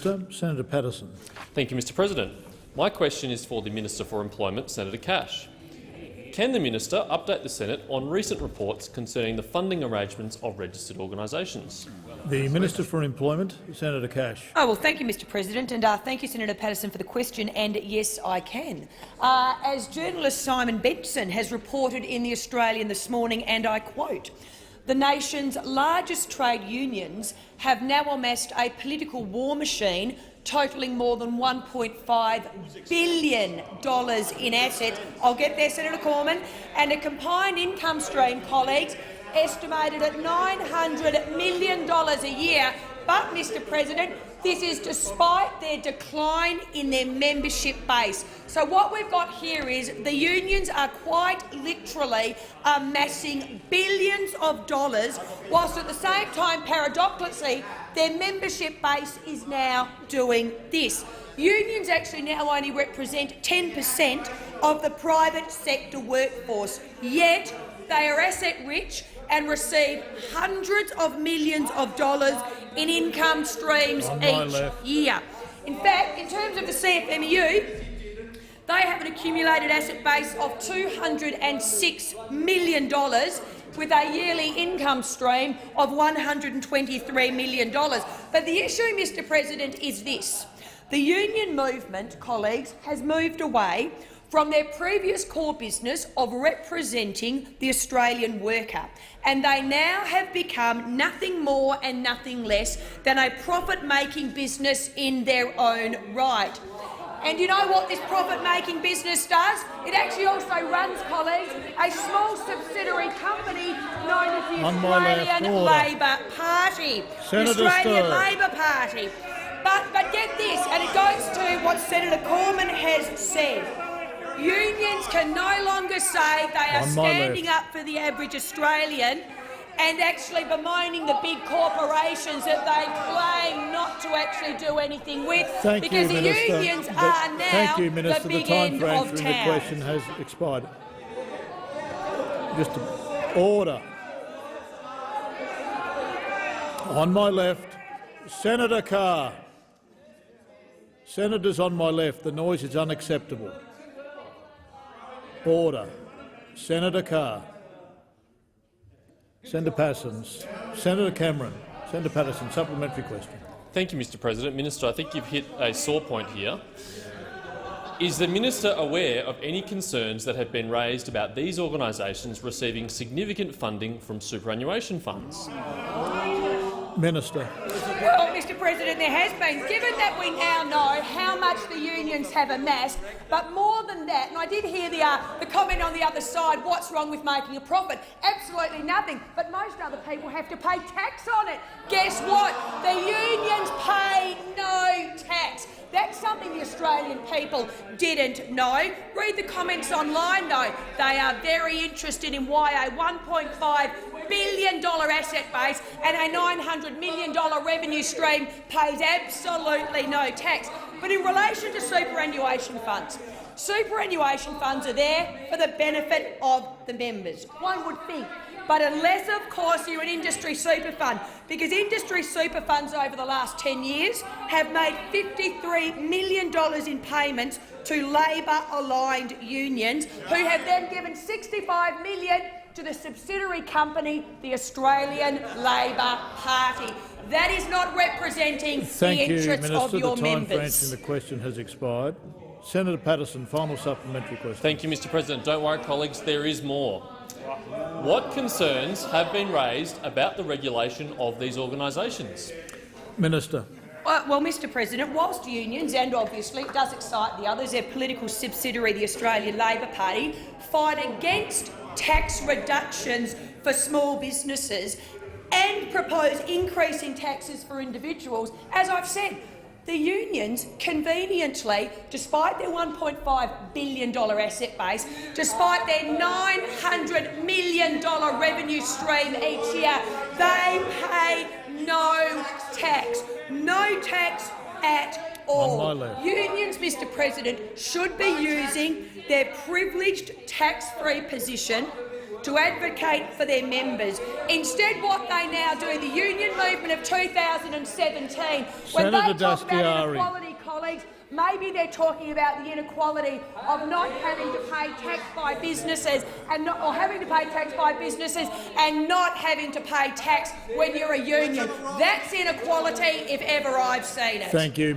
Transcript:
Minister. Senator Paterson. Thank you, Mr President. My question is for the Minister for Employment, Senator Cash. Can the minister update the Senate on recent reports concerning the funding arrangements of registered organisations? The Minister for Employment, Senator Cash. Oh, well, thank you, Mr President, and thank you, Senator Paterson, for the question, and yes, I can. As journalist Simon Benson has reported in The Australian this morning, and I quote, "The nation's largest trade unions have now amassed a political war machine totalling more than $1.5 billion in assets." I'll get there, Senator Cormann. And a combined income stream, colleagues, estimated at $900 million a year. But, Mr President, this is despite their decline in their membership base. So what we've got here is the unions are quite literally amassing billions of dollars, whilst at the same time, paradoxically, their membership base is now doing this. Unions actually now only represent 10% of the private sector workforce, yet they are asset-rich and receive hundreds of millions of dollars in income streams each year. In fact, in terms of the CFMEU, they have an accumulated asset base of $206 million, with a yearly income stream of $123 million. But the issue, Mr President, is this. The union movement, colleagues, has moved away from their previous core business of representing the Australian worker, and they now have become nothing more and nothing less than a profit-making business in their own right. And you know what this profit-making business does? It actually also runs, colleagues, a small subsidiary company known as the Australian Labor Party. Senator the Australian Labor Party. But get this, and it goes to what Senator Cormann has said. Unions can no longer say they are standing up for the average Australian and actually bemoaning the big corporations that they claim not to actually do anything with, because the unions are now the big end of town. The question has expired. Just order. On my left, Senator Carr. Senators on my left, the noise is unacceptable. Order. Senator Carr. Senator Paterson. Senator Cameron. Senator Paterson, supplementary question. Thank you, Mr President. Minister, I think you've hit a sore point here. Is the minister aware of any concerns that have been raised about these organisations receiving significant funding from superannuation funds? Minister. Well, Mr President, there has been, given that we now know how much the unions have amassed, but more than that, and I did hear the comment on the other side, what's wrong with making a profit? Absolutely nothing, but most other people have to pay tax on it. Guess what? The unions pay no tax. That's something the Australian people didn't know. Read the comments online, though. They are very interested in why a $1.5 billion asset base and a $900 million revenue stream pays absolutely no tax. But in relation to superannuation funds are there for the benefit of the members, one would think. But unless, of course, you're an industry super fund, because industry super funds over the last 10 years have made $53 million in payments to Labor-aligned unions, who have then given $65 million to the subsidiary company, the Australian Labor Party. That is not representing the interests of your members. The time for answering the question has expired. Senator Paterson, final supplementary question. Thank you, Mr President. Don't worry, colleagues, there is more. What concerns have been raised about the regulation of these organisations? Minister. Well, Mr President, whilst unions, and obviously it does excite the others, their political subsidiary, the Australian Labor Party, fight against tax reductions for small businesses and propose increasing taxes for individuals, as I've said, the unions conveniently, despite their $1.5 billion asset base, despite their $900 million revenue stream each year, they pay no tax. No tax at all. Unions, Mr President, should be using their privileged tax-free position to advocate for their members. Instead, what they now do, the union movement of 2017, when they talk about inequality, colleagues, maybe they're talking about the inequality of not having to pay tax by businesses or having to pay tax by businesses and not having to pay tax when you're a union. That's inequality if ever I've seen it. Thank you.